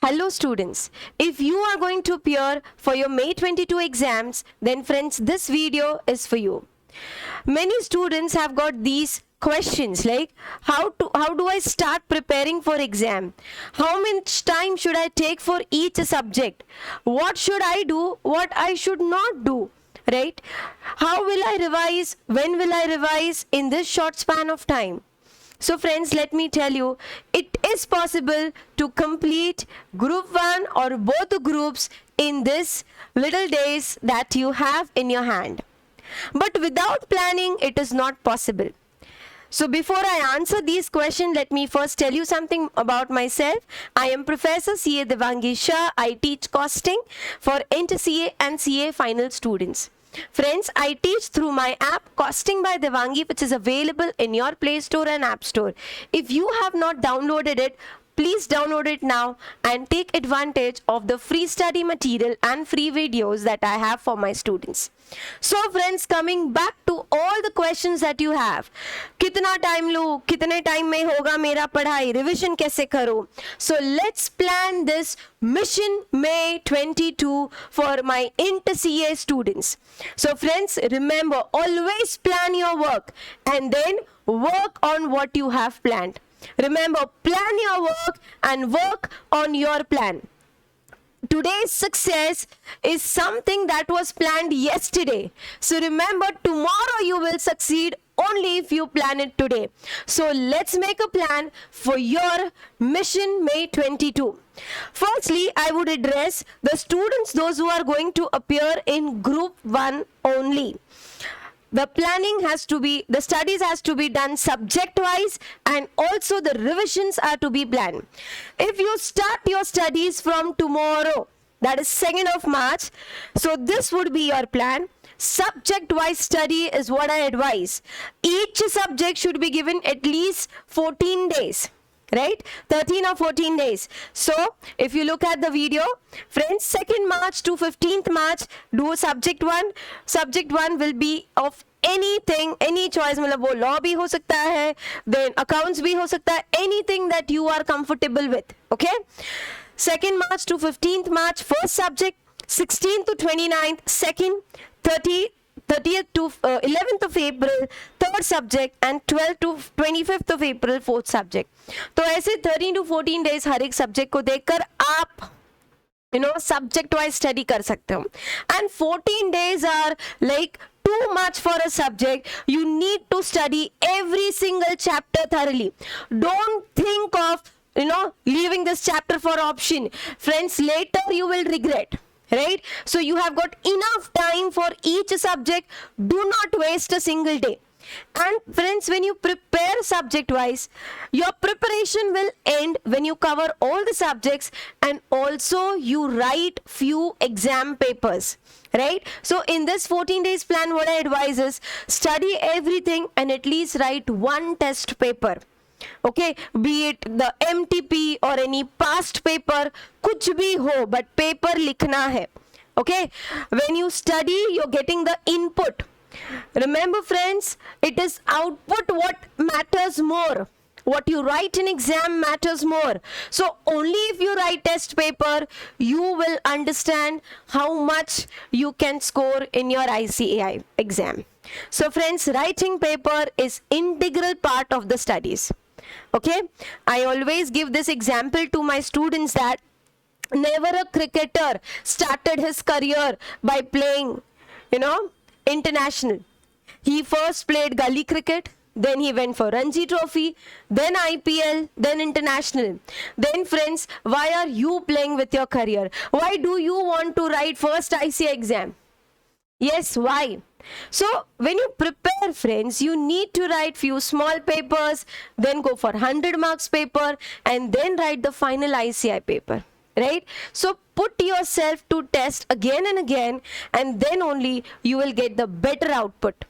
Hello students, if you are going to appear for your May 22 exams, then friends, this video is for you. Many students have got these questions like how do I start preparing for exam? How much time should I take for each subject? What should I do? What I should not do? Right? How will I revise? When will I revise in this short span of time? So friends, let me tell you, it is possible to complete group 1 or both the groups in this little days that you have in your hand. But without planning, it is not possible. So before I answer these questions, let me first tell you something about myself. I am Professor CA Devangi Shah. I teach costing for Inter CA and CA final students. Friends, I teach through my app Costing by Devangi, which is available in your Play Store and App Store. If you have not downloaded it, please download it now and take advantage of the free study material and free videos that I have for my students. So friends, coming back to all the questions that you have, कितना time लूँ, कितने time में होगा मेरा पढ़ाई, revision कैसे करूँ? So let's plan this mission May 22 for my Inter CA students. So friends, remember, always plan your work and then work on what you have planned. Remember, plan your work and work on your plan. Today's success is something that was planned yesterday. So remember, tomorrow you will succeed only if you plan it today. So let's make a plan for your mission May 22. Firstly, I would address the students, those who are going to appear in group 1 only. The planning has to be, the studies has to be done subject wise, and also the revisions are to be planned. If you start your studies from tomorrow, that is 2nd of March, so this would be your plan. Subject wise study is what I advise. Each subject should be given at least 14 days. Right? 13 or 14 days. So, if you look at the video, friends, 2nd March to 15th March, do subject 1. Subject 1 will be of anything, any choice. मतलब वो law भी हो सकता है, then accounts भी हो सकता है, anything that you are comfortable with. Okay? 2nd March to 15th March, first subject. 16th to 29th, second. 30th to 11th of April, third subject, and 12th to 25th of April, fourth subject. तो ऐसे 13 to 14 days हर एक subject को देखकर आप subject wise study कर सकते हो. And 14 days are like too much for a subject. You need to study every single chapter thoroughly. Don't think of leaving this chapter for option. Friends, later you will regret. Right? So you have got enough time for each subject. Do not waste a single day. And friends, when you prepare subject wise, your preparation will end when you cover all the subjects and also you write few exam papers. Right? So in this 14 days plan, what I advise is study everything and at least write one test paper. Okay, be it the MTP or any past paper, कुछ भी हो, but paper लिखना है. Okay, when you study, you're getting the input. Remember friends, it is output what matters more. What you write in exam matters more. So only if you write test paper, you will understand how much you can score in your ICAI exam. So friends, writing paper is integral part of the studies. Okay, I always give this example to my students that never a cricketer started his career by playing, international. He first played gully cricket, then he went for Ranji Trophy, then IPL, then international. Then friends, why are you playing with your career? Why do you want to write first ICA exam? Yes, why? So when you prepare, friends, you need to write few small papers, then go for 100 marks paper, and then write the final ICI paper. Right? So put yourself to test again and again, and then only you will get the better output.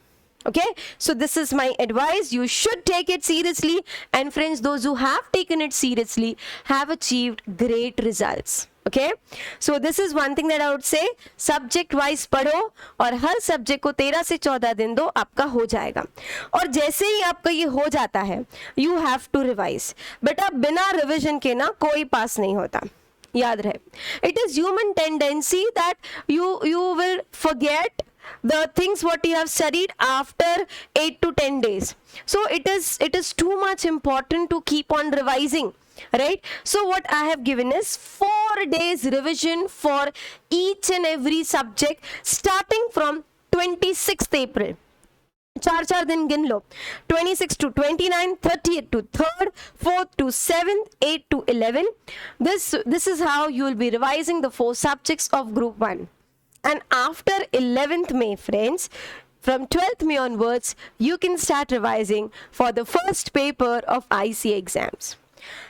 Okay, so this is my advice. You should take it seriously, and friends, those who have taken it seriously have achieved great results. Okay, so this is one thing that I would say. Subject wise पढ़ो और हर subject को 13 से 14 दिन दो, आपका हो जाएगा. और जैसे ही आपका ये हो जाता है, you have to revise. बेटा बिना revision के ना कोई पास नहीं होता. याद रहे. It is human tendency that you will forget the things what you have studied after 8 to 10 days. So it is too much important to keep on revising, right? So what I have given is 4 days revision for each and every subject starting from 26th April. 4 दिन गिन लो. 26 to 29, 30th to 3rd, 4th to 7th, 8 to 11. This is how you will be revising the 4 subjects of group 1. And after 11th May, friends, from 12th May onwards, you can start revising for the first paper of IC exams.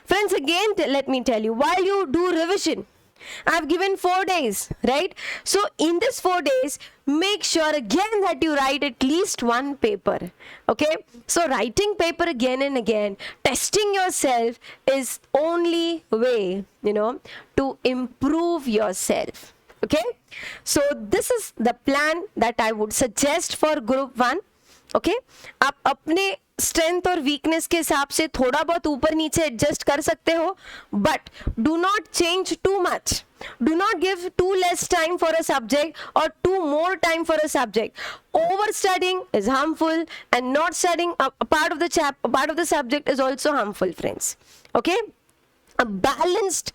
Friends, again, let me tell you, while you do revision, I've given 4 days, right? So in this 4 days, make sure again that you write at least one paper, okay? So writing paper again and again, testing yourself is only way, to improve yourself, okay? So this is the plan that I would suggest for group 1, okay? आप अपने strength और weakness के हिसाब से थोड़ा बहुत ऊपर नीचे एडजस्ट कर सकते हो, but do not change too much. Do not give too less time for a subject or too more time for a subject. Overstudying is harmful, and not studying a part of the subject is also harmful, friends. Okay? A balanced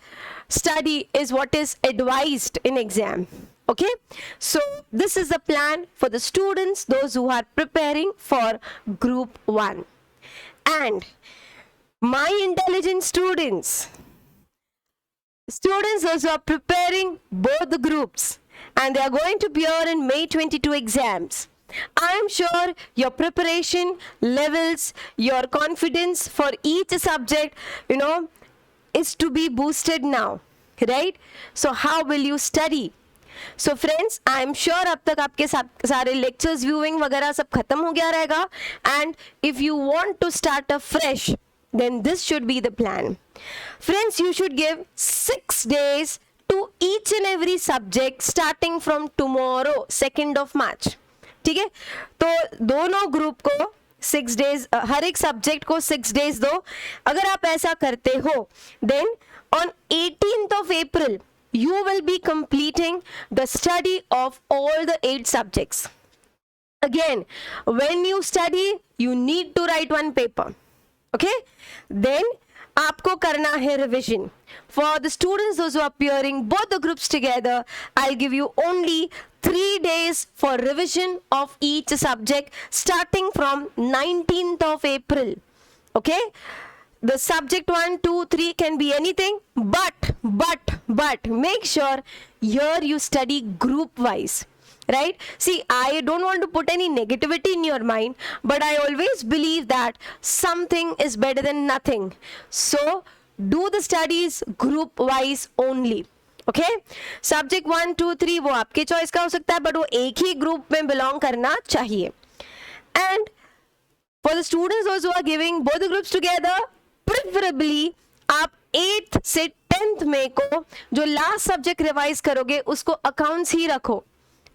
study is what is advised in exam. Okay? So this is the plan for the students, those who are preparing for group 1. And my intelligent students those who are preparing both the groups, and they are going to appear in May 22 exams. I am sure your preparation levels, your confidence for each subject, is to be boosted now, right? So how will you study? So friends, I am sure अब तक आपके सारे lectures, viewing वगैरह सब खत्म हो गया रहेगा. And if you want to start afresh, then this should be the plan. Friends, you should give 6 days to each and every subject starting from tomorrow, 2nd of March. ठीक है? तो दोनों ग्रुप को 6 days, हर एक subject को 6 days दो. अगर आप ऐसा करते हो, then on 18th of April, you will be completing the study of all the 8 subjects. Again, when you study, you need to write one paper. Okay? Then आपको करना है revision. For the students those who are appearing both the groups together, I'll give you only 3 days for revision of each subject starting from 19th of April. Okay? The subject 1, 2, 3 can be anything, but make sure here you study group wise. Right? See, I don't want to put any negativity in your mind, but I always believe that something is better than nothing. So, do the studies group wise only. Okay? Subject 1, 2, 3 वो आपके choice का हो सकता है, but वो एक ही group में belong करना चाहिए. And for the students those who are giving both the groups together, preferably आप 8th से 10th में को जो last subject revise करोगे उसको accounts ही रखो.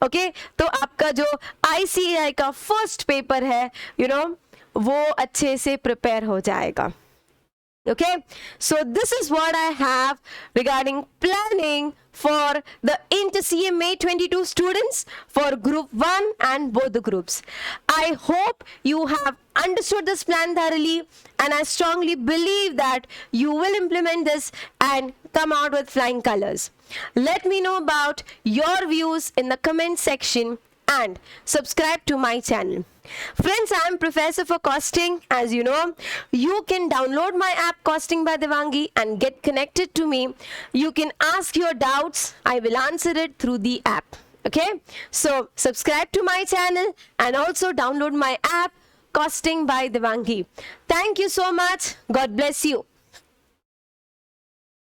ओके तो आपका जो ICAI का फर्स्ट पेपर है वो अच्छे से प्रिपेयर हो जाएगा. Okay, so this is what I have regarding planning for the Inter-CA May 22 students for group 1 and both the groups. I hope you have understood this plan thoroughly, and I strongly believe that you will implement this and come out with flying colors. Let me know about your views in the comment section and subscribe to my channel. Friends, I am Professor for Costing. As you know, you can download my app Costing by Devangi and get connected to me. You can ask your doubts. I will answer it through the app. Okay? So, subscribe to my channel and also download my app Costing by Devangi. Thank you so much. God bless you.